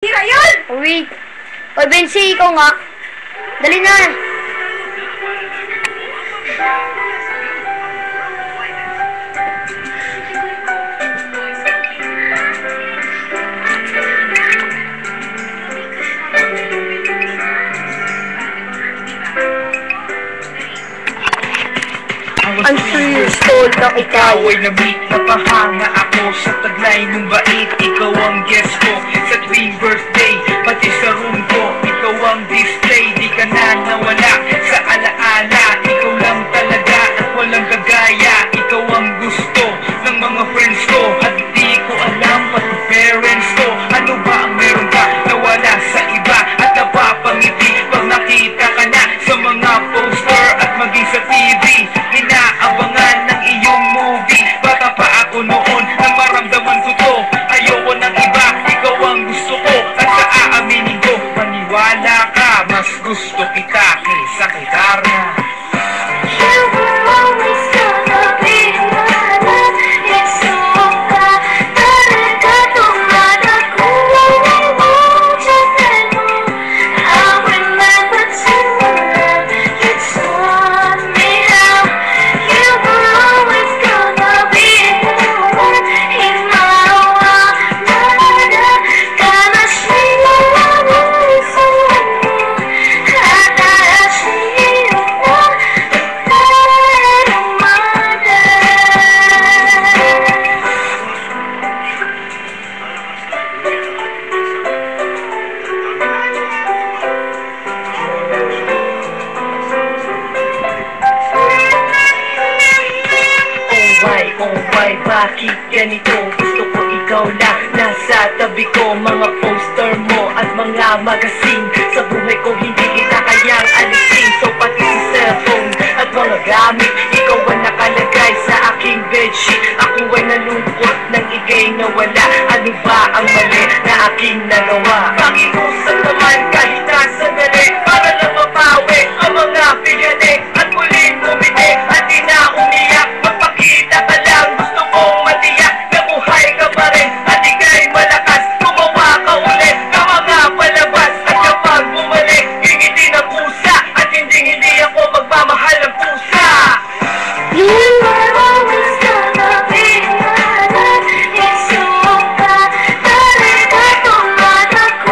Tira yun! Wait. Oy, Bensi, ikaw nga. Dali na. Ang serious told na ikaw ay nabit na pahanga ako sa taglay ng bait. Ikaw ang guest ko sa tuwing birthday, pati sa room ko ikaw ang display. Di ka na nawala sa alaala, ikaw lang talaga at walang kagaya. Ikaw ang gusto ng mga friends ko at di ko alam pati parents ko. Ano ba ang meron ka nawala sa iba at napapangiti pag nakita ka na sa mga poster at maging sa TV? Inaabangan ng iyong movie. Bata pa ako noon nang maramdaman ko to. Ayoko ng iba, ikaw ang gusto ko. At sa aaminin ko, maniwala ka, mas gusto kita kaysa kay Darna. Bakit ganito? Gusto ko ikaw na nasa tabi ko. Mga poster mo at mga magazine. Sa buhay ko hindi kita kayang alisin. So pati si cellphone at mga gamit, ikaw ang nakalagay sa aking bedsheet. Ako ay nalungkot nang ika'y nawala. Ano ba ang mali na aking nagawa? Pakiusap naman kahit nasa dali, para lang mapawi ang mga pigani. At muling bumiti at di na umiyak. Magpakita ka lang, gusto kong matiyak na buhay ka pa rin at ika'y malakas. Gumawa ka ulit ng mga palabas at kapag bumalik, ngingiti ng pusa at hindi ako magmamahal ng pusa. You were always gonna be my love. Isuka, talaga tuman ako.